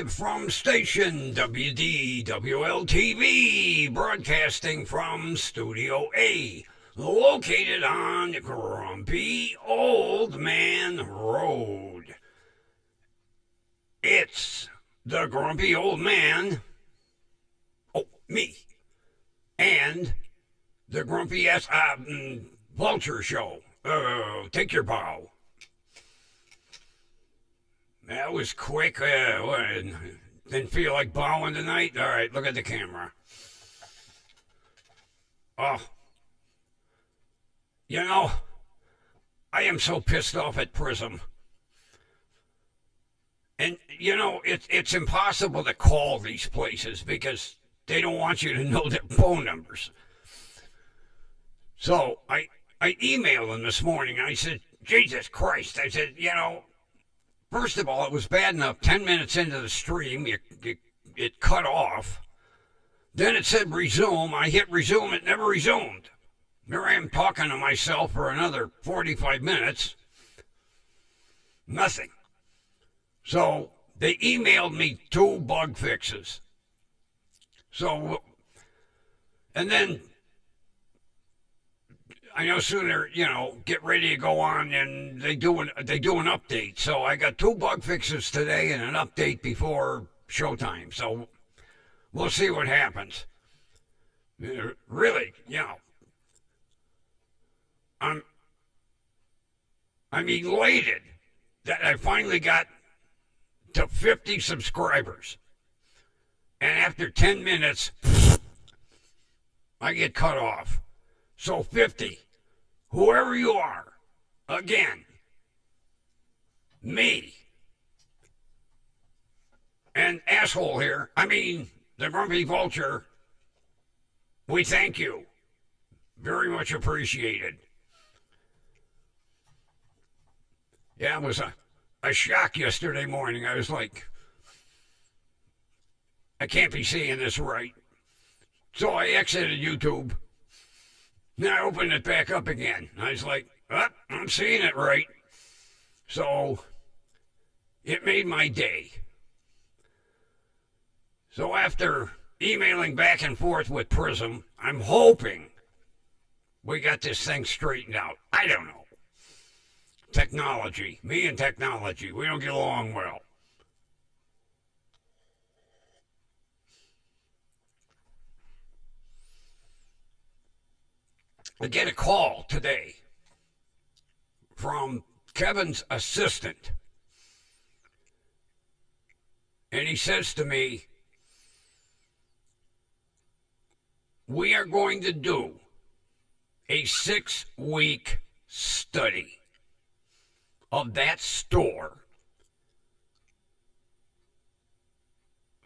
live from station WDWL TV, broadcasting from Studio A, located on Grumpy Old Man Road. It's the Grumpy Old Man, me, and the Grumpy Vulture Show. Take your bow. That was quick. Didn't feel like bowing tonight? All right, look at the camera. Oh. You know, I am so pissed off at Prism. And, you know, it's impossible to call these places because they don't want you to know their phone numbers. So I emailed them this morning. I said, Jesus Christ. I said, you know, first of all, it was bad enough 10 minutes into the stream, it cut off. Then it said resume. I hit resume. It never resumed. Here I am talking to myself for another 45 minutes. Nothing. So they emailed me 2 bug fixes. So, and then I no sooner, get ready to go on, and they do an update. So I got 2 bug fixes today and an update before showtime. So we'll see what happens. Really, I'm elated that I finally got to 50 subscribers. And after 10 minutes, I get cut off. So 50. Whoever you are, again, me, and asshole here, the Grumpy Vulture, we thank you. Very much appreciated. Yeah, it was a shock yesterday morning. I was like, I can't be seeing this right. So I exited YouTube. Then I opened it back up again. I was like, I'm seeing it right. So it made my day. So after emailing back and forth with Prism, I'm hoping we got this thing straightened out. I don't know. Technology. Me and technology. We don't get along well. I get a call today from Kevin's assistant. And he says to me, we are going to do a 6-week study of that store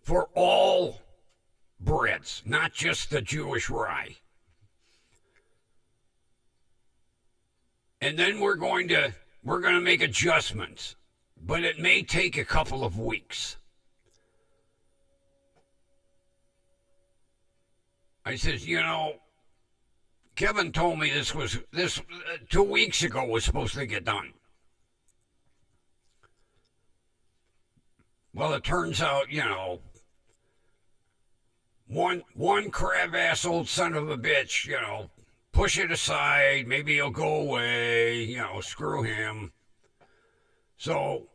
for all breads, not just the Jewish rye. And then we're going to make adjustments, but it may take a couple of weeks. I says, Kevin told me this 2 weeks ago was supposed to get done. Well, it turns out, one crab-ass old son of a bitch, push it aside, maybe he'll go away, screw him. So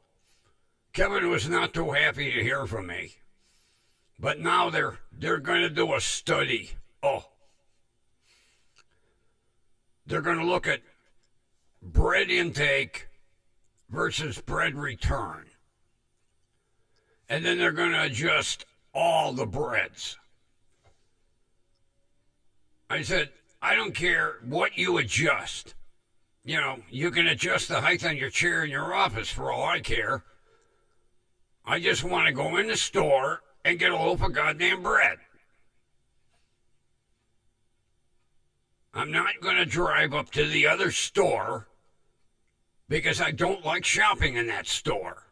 Kevin was not too happy to hear from me. But now they're going to do a study. They're going to look at bread intake versus bread return. And then they're going to adjust all the breads. I said, I don't care what you adjust. You can adjust the height on your chair in your office for all I care. I just want to go in the store and get a loaf of goddamn bread. I'm not going to drive up to the other store because I don't like shopping in that store.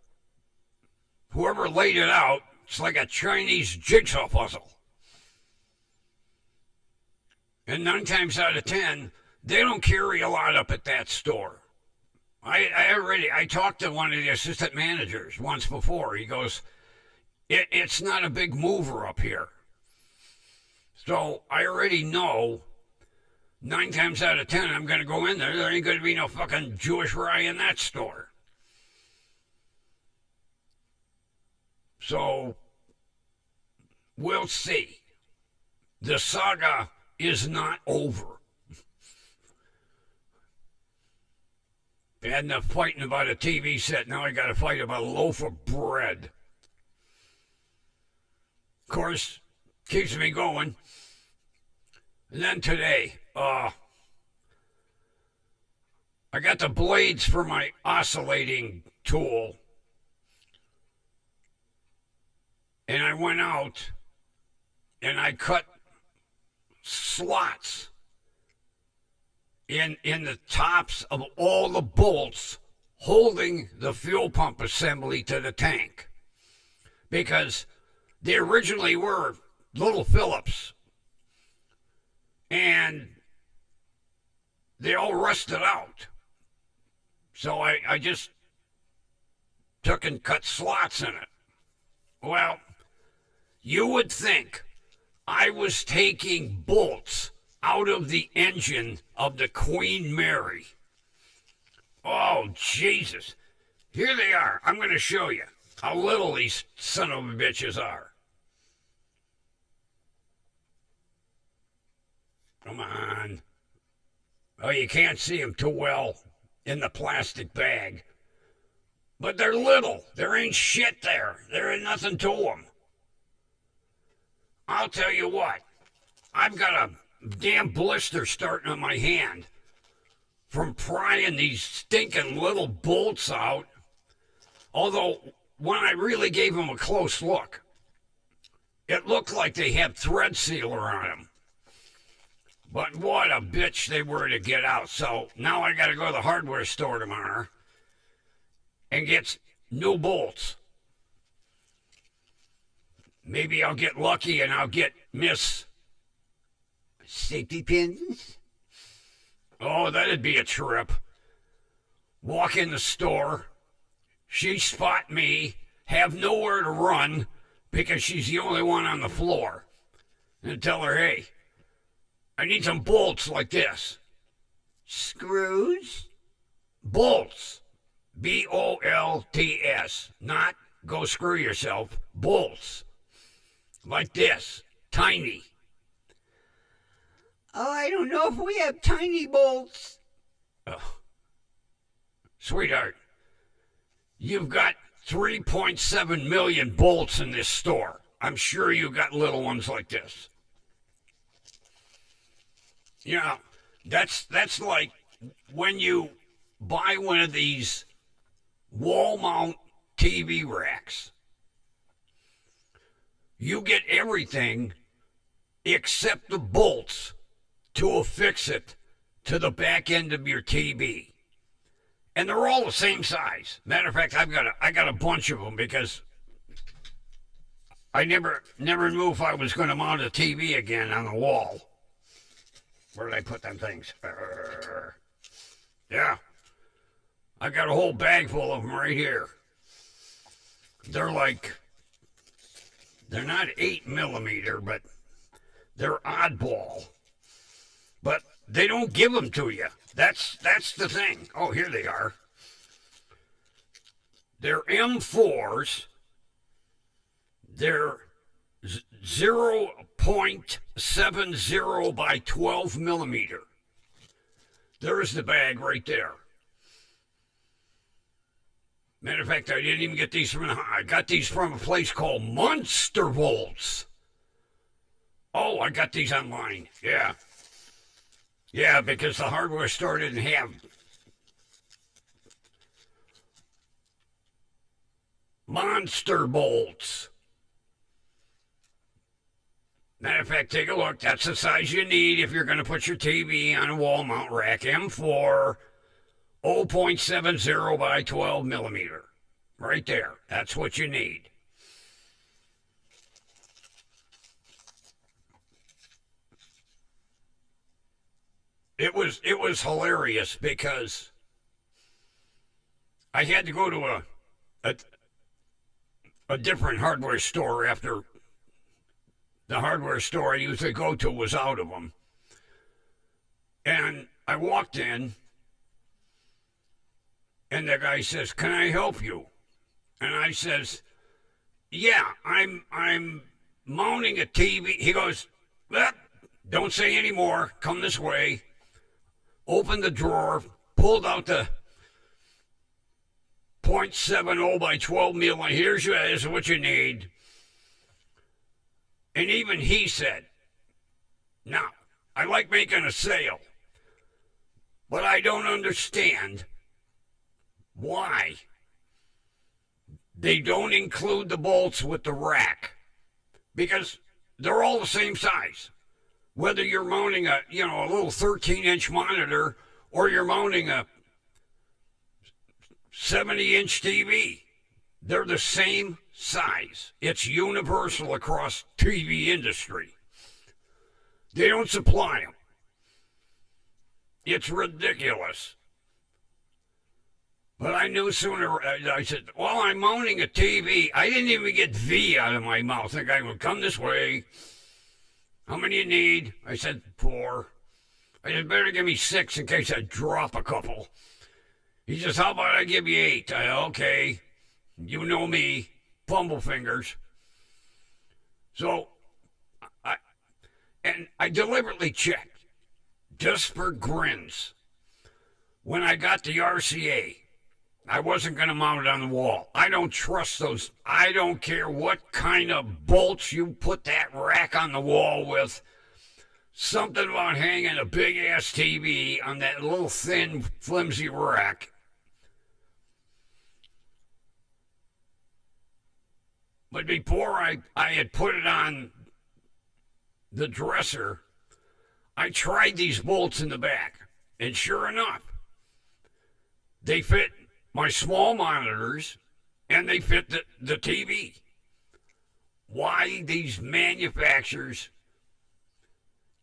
Whoever laid it out, it's like a Chinese jigsaw puzzle. And 9 times out of 10, they don't carry a lot up at that store. I talked to one of the assistant managers once before. He goes, It's not a big mover up here. So I already know 9 times out of 10 I'm going to go in there. There ain't going to be no fucking Jewish rye in that store. So we'll see. The saga is not over. Bad enough fighting about a TV set. Now I got to fight about a loaf of bread. Of course, keeps me going. And then today, I got the blades for my oscillating tool. And I went out and I cut slots in the tops of all the bolts holding the fuel pump assembly to the tank. Because they originally were little Phillips. And they all rusted out. So I just took and cut slots in it. Well, you would think I was taking bolts out of the engine of the Queen Mary. Oh, Jesus. Here they are. I'm going to show you how little these son of a bitches are. Come on. Oh, you can't see them too well in the plastic bag. But they're little. There ain't shit there. There ain't nothing to them. I'll tell you what. I've got a damn blister starting on my hand from prying these stinking little bolts out. Although, when I really gave them a close look, it looked like they had thread sealer on them. But what a bitch they were to get out. So now I got to go to the hardware store tomorrow and get new bolts. Maybe I'll get lucky and I'll get Miss Safety Pins. Oh, that'd be a trip. Walk in the store, she spot me, have nowhere to run because she's the only one on the floor. And tell her, hey, I need some bolts like this. Screws? Bolts. B-O-L-T-S. Not go screw yourself. Bolts. Like this. Tiny. Oh, I don't know if we have tiny bolts. Oh. Sweetheart, you've got 3.7 million bolts in this store. I'm sure you got little ones like this. You know, that's like when you buy one of these wall mount TV racks. You get everything except the bolts to affix it to the back end of your TV. And they're all the same size. Matter of fact, I got a bunch of them because I never knew if I was going to mount a TV again on the wall. Where did I put them things? Yeah. I got a whole bag full of them right here. They're not 8mm, but they're oddball. But they don't give them to you. That's the thing. Oh, here they are. They're M4s. They're 0.70 by 12mm. There's the bag right there. Matter of fact, I didn't even get these I got these from a place called Monster Volts. Oh, I got these online. Yeah. Yeah, because the hardware store didn't have Monster Bolts. Matter of fact, take a look. That's the size you need if you're going to put your TV on a wall mount rack. M4, 0.70 by 12mm. Right there. That's what you need. It was hilarious because I had to go to a different hardware store after the hardware store I usually go to was out of them. And I walked in, and the guy says, "Can I help you?" And I says, "Yeah, I'm mounting a TV." He goes, "Don't say any more. Come this way." Opened the drawer, pulled out the .70 by 12 mil. Here's what you need. And even he said, "Now, I like making a sale, but I don't understand why they don't include the bolts with the rack, because they're all the same size. Whether you're mounting a little 13-inch monitor or you're mounting a 70-inch TV, they're the same size. It's universal across TV industry. They don't supply them. It's ridiculous." But I knew sooner. I said, "Well, I'm mounting a TV." I didn't even get V out of my mouth. The guy would come this way. "How many you need?" I said, 4. I said, "Better give me 6 in case I drop a couple." He says, "How about I give you 8? Okay. You know me. Fumble fingers. So I deliberately checked, just for grins. When I got the RCA, I wasn't going to mount it on the wall. I don't trust those. I don't care what kind of bolts you put that rack on the wall with. Something about hanging a big-ass TV on that little thin, flimsy rack. But before I had put it on the dresser, I tried these bolts in the back. And sure enough, they fit my small monitors, and they fit the TV. Why these manufacturers,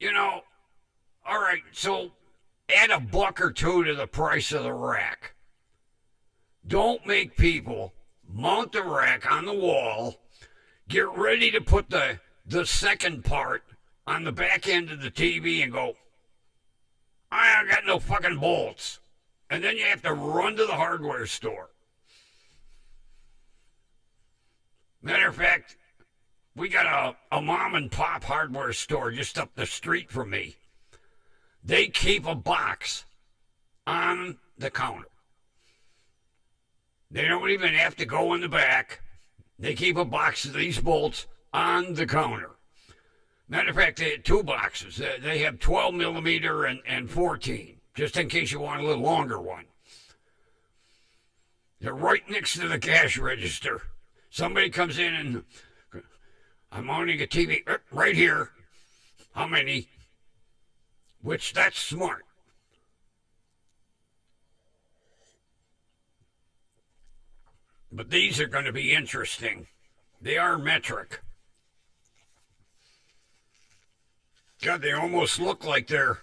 all right, so add $1 or $2 to the price of the rack. Don't make people mount the rack on the wall, get ready to put the second part on the back end of the TV and go, "I got no fucking bolts." And then you have to run to the hardware store. Matter of fact, we got a mom and pop hardware store just up the street from me. They keep a box on the counter. They don't even have to go in the back. They keep a box of these bolts on the counter. Matter of fact, they had 2 boxes. They have 12 millimeter and 14. Just in case you want a little longer one. They're right next to the cash register. Somebody comes in and, "I'm mounting a TV right here. How many?" Which, that's smart. But these are going to be interesting. They are metric. God, they almost look like they're...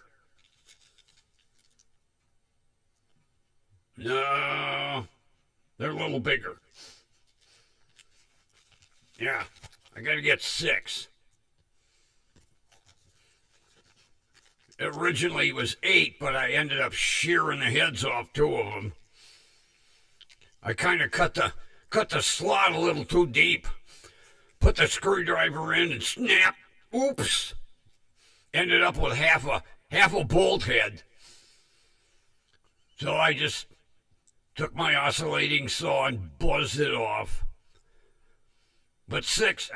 No, they're a little bigger. Yeah, I got to get 6. Originally it was 8, but I ended up shearing the heads off 2 of them. I kind of cut the slot a little too deep. Put the screwdriver in and snap. Oops. Ended up with half a bolt head. So I just took my oscillating saw and buzzed it off. But 6,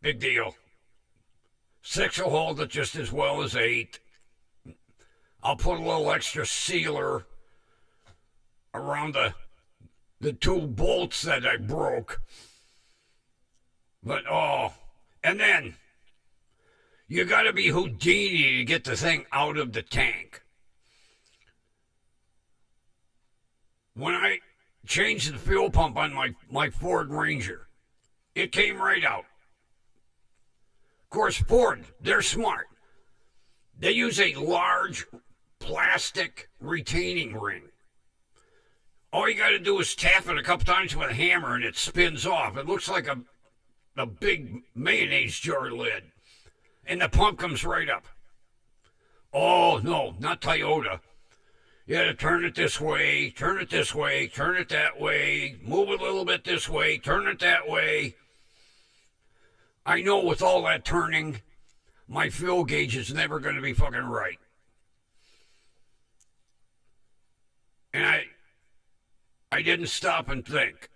big deal. 6 will hold it just as well as 8. I'll put a little extra sealer around the 2 bolts that I broke. But, and then you got to be Houdini to get the thing out of the tank. When I changed the fuel pump on my Ford Ranger, it came right out. Of course, Ford, they're smart. They use a large plastic retaining ring. All you got to do is tap it a couple times with a hammer and it spins off. It looks like a big mayonnaise jar lid. And the pump comes right up. Oh, no, not Toyota. You got to turn it this way, turn it this way, turn it that way, move it a little bit this way, turn it that way. I know with all that turning, my fuel gauge is never going to be fucking right. And I didn't stop and think.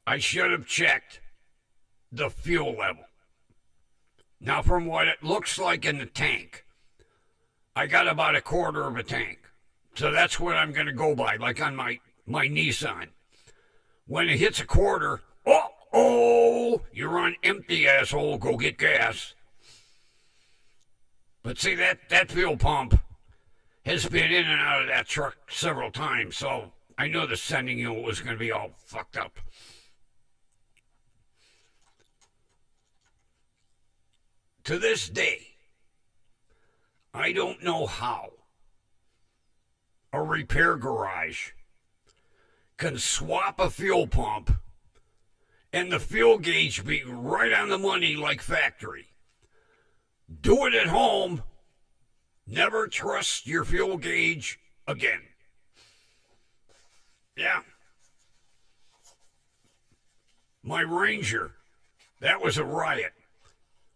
I should have checked the fuel level. Now, from what it looks like in the tank, I got about a quarter of a tank. So that's what I'm going to go by, like on my Nissan. When it hits a quarter, oh, you're on empty, asshole, go get gas. But see, that fuel pump has been in and out of that truck several times, so I know the sending unit was going to be all fucked up. To this day, I don't know how a repair garage can swap a fuel pump and the fuel gauge be right on the money like factory. Do it at home. Never trust your fuel gauge again. Yeah. My Ranger, that was a riot.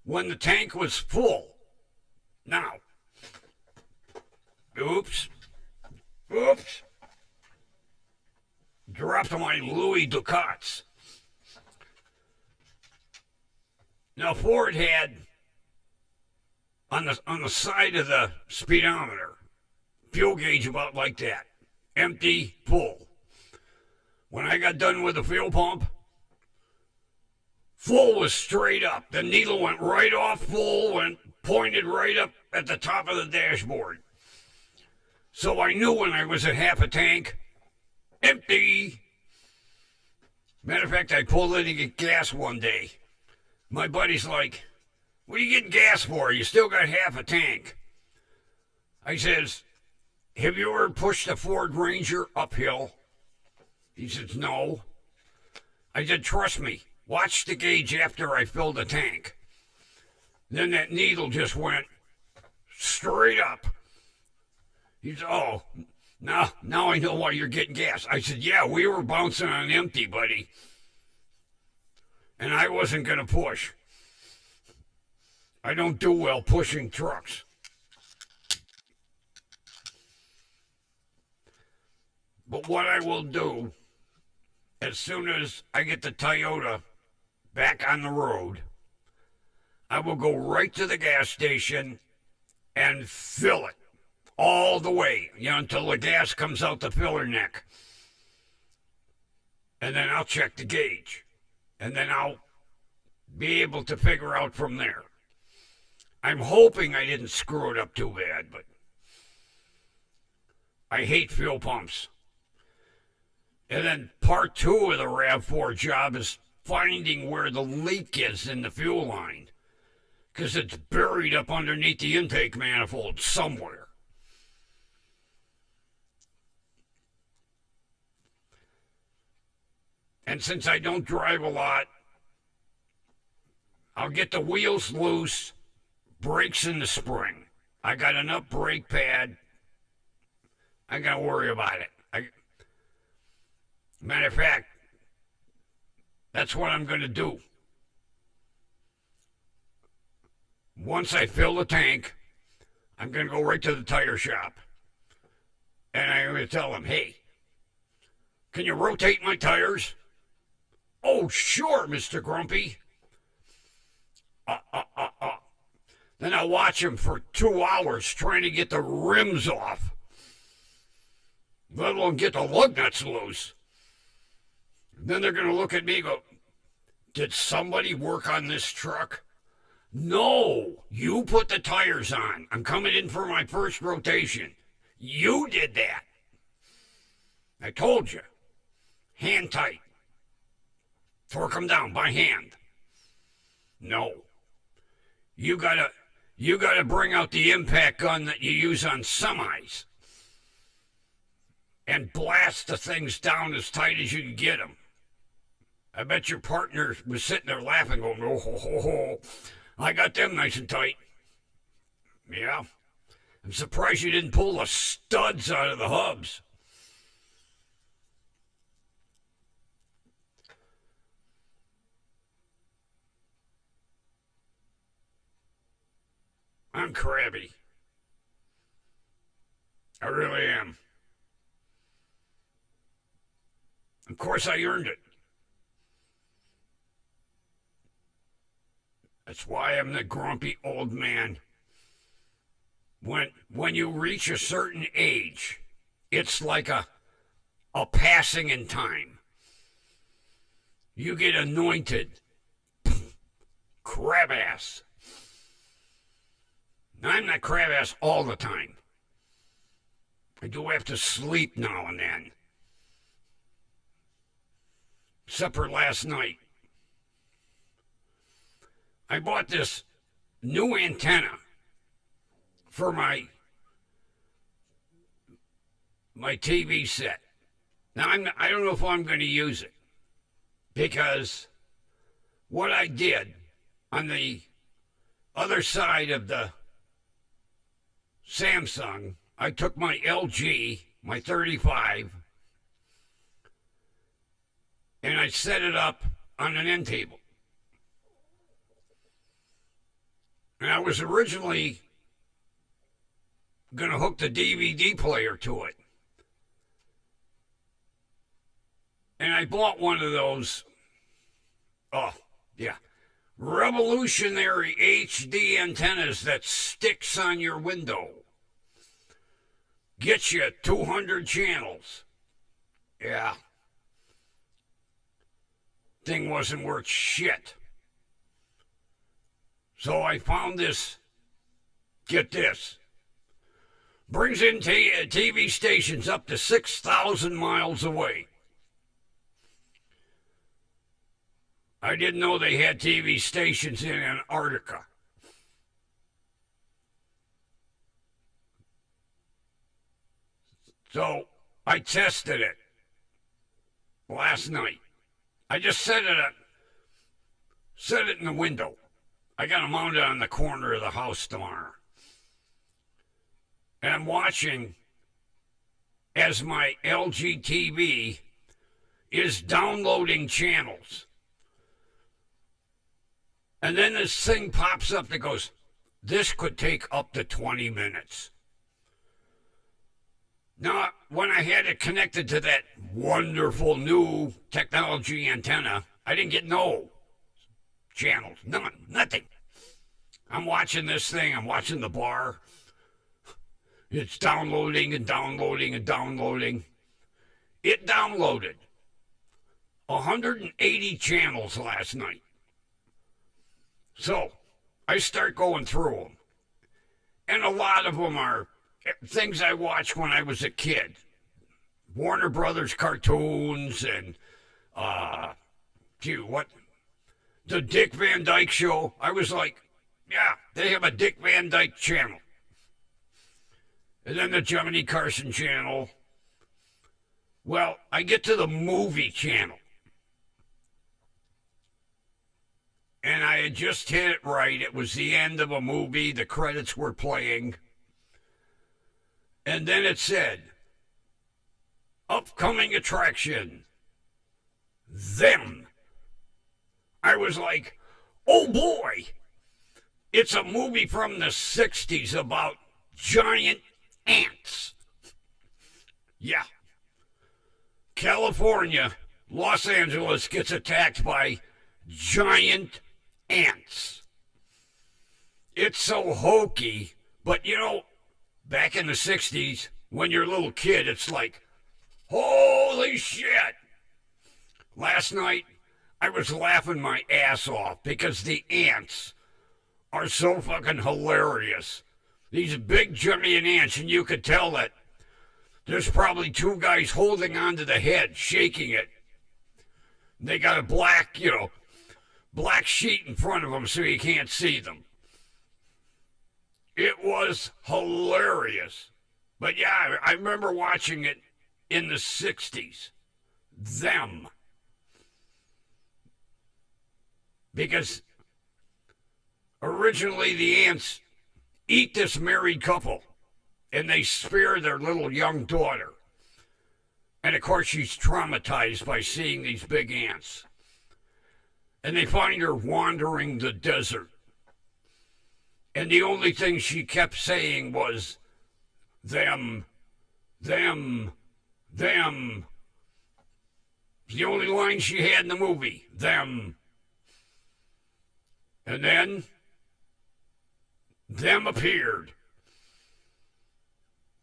When the tank was full. Now. Oops. Dropped my Louis Ducats. Now Ford had on the side of the speedometer, fuel gauge about like that. Empty, full. When I got done with the fuel pump, full was straight up. The needle went right off full and pointed right up at the top of the dashboard. So I knew when I was at half a tank, empty. Matter of fact, I pulled in to get gas one day. My buddy's like, what are you getting gas for? You still got half a tank. I says, have you ever pushed a Ford Ranger uphill? He says, no. I said, trust me, watch the gauge after I fill the tank. Then that needle just went straight up. He said, oh, now I know why you're getting gas. I said, yeah, we were bouncing on empty, buddy. And I wasn't going to push. I don't do well pushing trucks. But what I will do, as soon as I get the Toyota back on the road, I will go right to the gas station and fill it. All the way, until the gas comes out the filler neck. And then I'll check the gauge. And then I'll be able to figure out from there. I'm hoping I didn't screw it up too bad, but I hate fuel pumps. And then part 2 of the RAV4 job is finding where the leak is in the fuel line. Because it's buried up underneath the intake manifold somewhere. And since I don't drive a lot, I'll get the wheels loose, brakes in the spring. I got enough brake pad. I got to worry about it. Matter of fact, that's what I'm going to do. Once I fill the tank, I'm going to go right to the tire shop. And I'm going to tell them, hey, can you rotate my tires? Oh, sure, Mr. Grumpy. Then I'll watch him for 2 hours trying to get the rims off, let alone get the lug nuts loose. Then they're going to look at me and go, did somebody work on this truck? No, you put the tires on. I'm coming in for my first rotation. You did that. I told you. Hand tight. Torque them down by hand. No. You gotta bring out the impact gun that you use on semis. and blast the things down as tight as you can get them. I bet your partner was sitting there laughing, going, oh, ho, ho, ho. I got them nice and tight. Yeah. I'm surprised you didn't pull the studs out of the hubs. I'm crabby. I really am. Of course, I earned it. That's why I'm the grumpy old man. When you reach a certain age, it's like a passing in time. You get anointed. Crab ass. Now, I'm not crab ass all the time. I do have to sleep now and then. Except for last night. I bought this new antenna for my TV set. Now, I don't know if I'm going to use it, because what I did on the other side of the Samsung, I took my LG, my 35, and I set it up on an end table. And I was originally going to hook the DVD player to it. And I bought one of those, revolutionary HD antennas that sticks on your window. Gets you 200 channels. Yeah. Thing wasn't worth shit. So I found this, get this, brings in TV stations up to 6,000 miles away. I didn't know they had TV stations in Antarctica. So I tested it last night. I just set it in the window. I got to mount it on the corner of the house tomorrow. And I'm watching as my LG TV is downloading channels. And then this thing pops up that goes, this could take up to 20 minutes. Now, when I had it connected to that wonderful new technology antenna, I didn't get no channels, nothing. I'm watching this thing, I'm watching the bar. It's downloading and downloading and downloading. It downloaded 180 channels last night. So I start going through them. And a lot of them are things I watched when I was a kid. Warner Brothers cartoons and, the Dick Van Dyke Show. I was like, yeah, they have a Dick Van Dyke channel. And then the Johnny Carson channel. Well, I get to the movie channel. And I had just hit it right. It was the end of a movie. The credits were playing. And then it said, upcoming attraction, Them. I was like, oh boy, it's a movie from the 60s about giant ants. Yeah. California, Los Angeles gets attacked by giant ants. It's so hokey, but back in the 60s, when you're a little kid, it's like, holy shit. Last night, I was laughing my ass off because the ants are so fucking hilarious. These big giant ants, and you could tell that there's probably two guys holding onto the head, shaking it. They got a black sheet in front of them so you can't see them. It was hilarious. But yeah, I remember watching it in the 60s. Them. Because originally the ants eat this married couple and they spare their little young daughter. And of course she's traumatized by seeing these big ants. And they find her wandering the desert. And the only thing she kept saying was, them, them, them. The only line she had in the movie, them. And then, them appeared.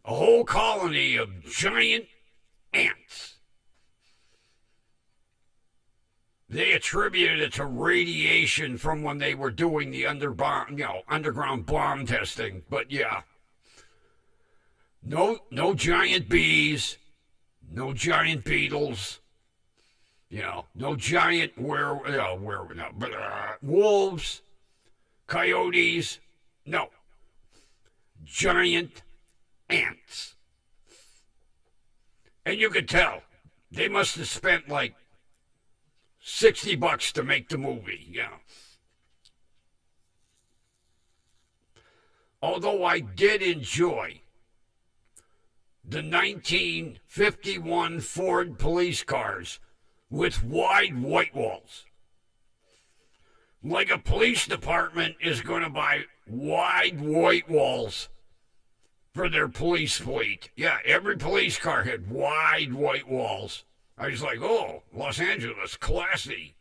A whole colony of giant ants. They attributed it to radiation from when they were doing the underground bomb testing. But yeah, no giant bees, no giant beetles, no giant wolves, coyotes, no, giant ants. And you could tell they must have spent like $60 to make the movie, Although I did enjoy the 1951 Ford police cars with wide white walls. Like a police department is going to buy wide white walls for their police fleet. Yeah, every police car had wide white walls. I was like, oh, Los Angeles, classy.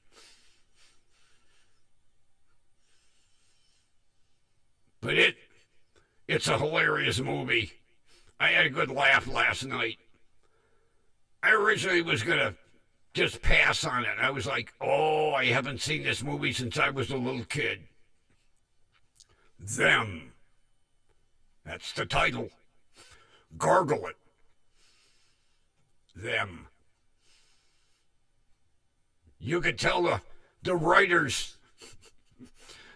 But it's a hilarious movie. I had a good laugh last night. I originally was going to just pass on it. I was like, oh, I haven't seen this movie since I was a little kid. Them. That's the title. Gargle it. Them. You could tell the writers,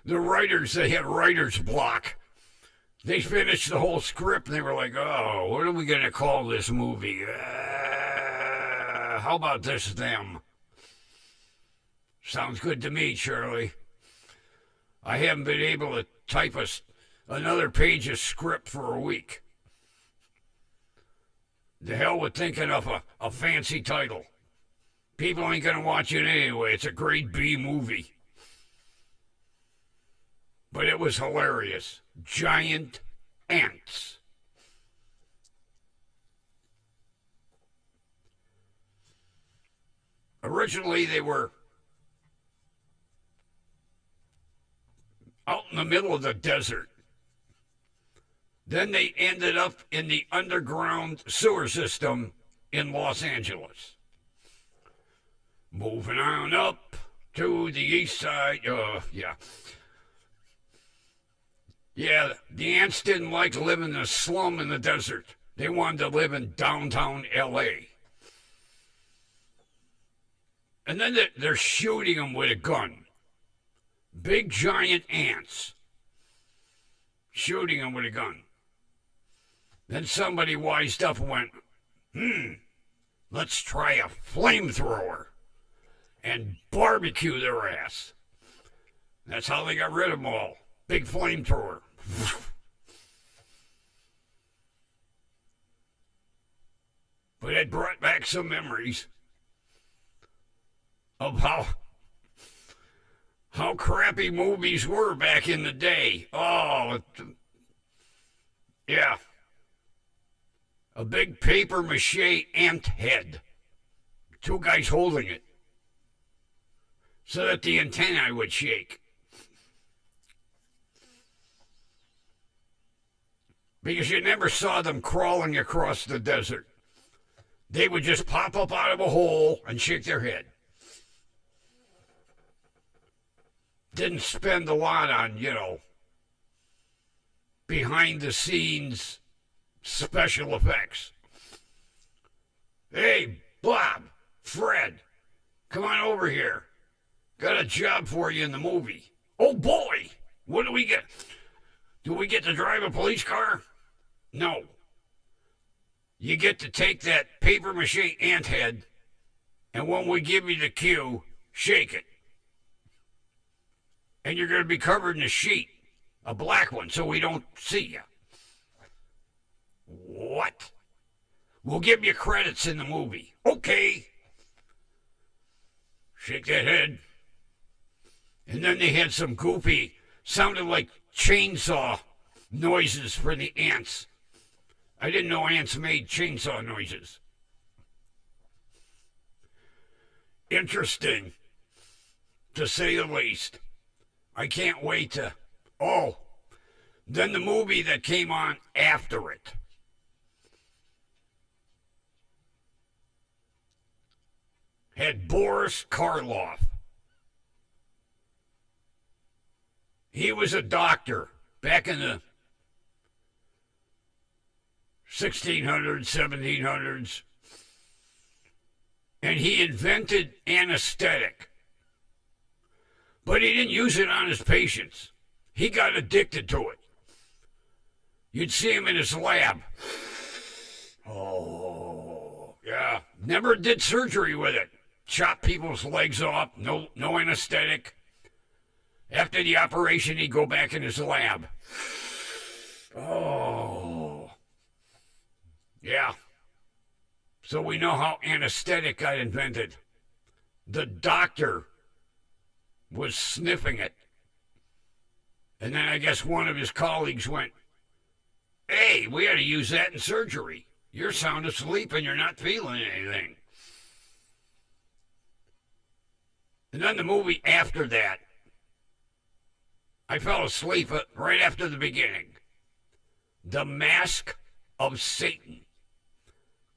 they had writer's block. They finished the whole script and they were like, oh, what are we going to call this movie? How about this, them? Sounds good to me, Shirley. I haven't been able to type another page of script for a week. The hell with thinking of a fancy title. People ain't going to watch it anyway. It's a grade B movie. But it was hilarious. Giant ants. Originally, they were out in the middle of the desert. Then they ended up in the underground sewer system in Los Angeles. Moving on up to the east side. Yeah, the ants didn't like to live in a slum in the desert. They wanted to live in downtown L.A. And then they're shooting them with a gun. Big giant ants. Shooting them with a gun. Then somebody wised up and went, let's try a flamethrower and barbecue their ass. That's how they got rid of them all. Big flamethrower. But it brought back some memories of how crappy movies were back in the day. Oh, yeah. A big paper mache ant head. Two guys holding it so that the antennae would shake. Because you never saw them crawling across the desert. They would just pop up out of a hole and shake their head. Didn't spend a lot on, behind the scenes special effects. Hey, Bob, Fred, come on over here. Got a job for you in the movie. Oh boy, what do we get? Do we get to drive a police car? No. you get to take that paper mache ant head, and when we give you the cue, shake it. And you're going to be covered in a sheet, a black one, so we don't see you. What? We'll give you credits in the movie. Okay. Shake that head. And then they had some goofy, sounded like chainsaw noises for the ants. I didn't know ants made chainsaw noises. Interesting, to say the least. I can't wait to... Oh, then the movie that came on after it. Had Boris Karloff. He was a doctor back in the 1600s, 1700s. And he invented anesthetic. But he didn't use it on his patients. He got addicted to it. You'd see him in his lab. Oh, yeah. Never did surgery with it. Chop people's legs off. No anesthetic. After the operation, he'd go back in his lab. Oh. Yeah. So we know how anesthetic got invented. The doctor was sniffing it. And then I guess one of his colleagues went, "Hey, we ought to use that in surgery. You're sound asleep and you're not feeling anything." And then the movie after that, I fell asleep right after the beginning. The Mask of Satan.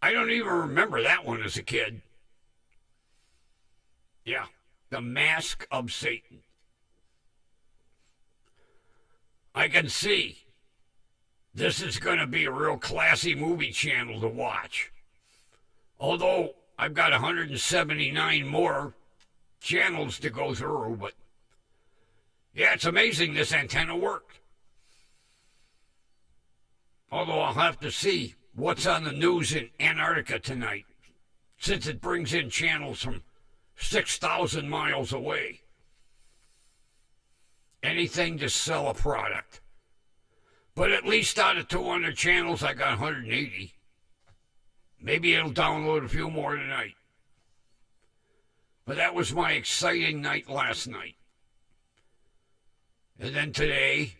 I don't even remember that one as a kid. Yeah, The Mask of Satan. I can see this is going to be a real classy movie channel to watch. Although I've got 179 more channels to go through, but yeah, it's amazing this antenna worked. Although I'll have to see what's on the news in Antarctica tonight, since it brings in channels from 6,000 miles away. Anything to sell a product. But at least out of 200 channels, I got 180. Maybe it'll download a few more tonight. But that was my exciting night last night. And then today,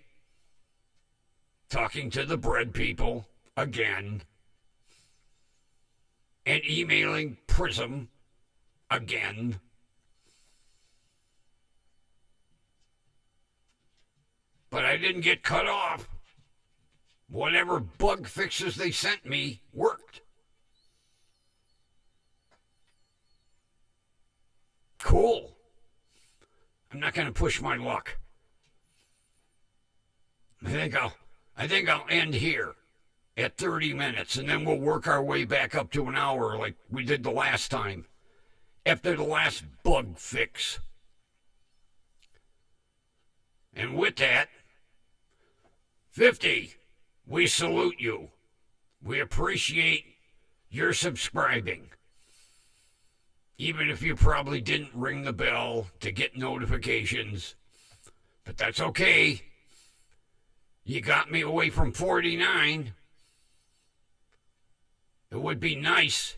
talking to the bread people again, and emailing Prism again. But I didn't get cut off. Whatever bug fixes they sent me worked. Cool. I'm not going to push my luck. I think I'll end here at 30 minutes, and then we'll work our way back up to an hour like we did the last time, after the last bug fix. And with that, 50, we salute you. We appreciate your subscribing. Even if you probably didn't ring the bell to get notifications. But that's okay. You got me away from 49. It would be nice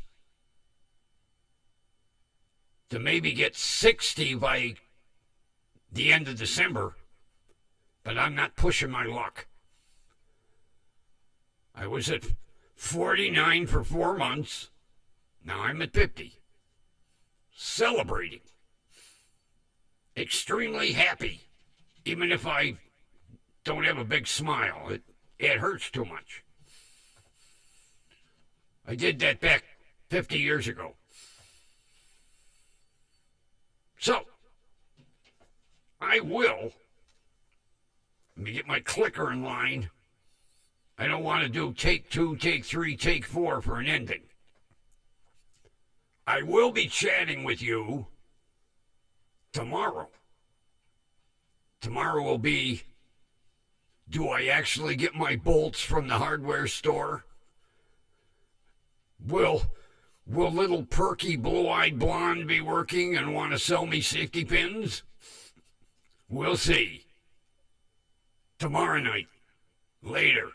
to maybe get 60 by the end of December, but I'm not pushing my luck. I was at 49 for 4 months. Now I'm at 50. Celebrating. Extremely happy, even if I don't have a big smile. It hurts too much. I did that back 50 years ago. So, I will. Let me get my clicker in line. I don't want to do take 2, take 3, take 4 for an ending. I will be chatting with you tomorrow. Tomorrow will be, do I actually get my bolts from the hardware store? Will little perky blue-eyed blonde be working and want to sell me safety pins? We'll see. Tomorrow night. Later.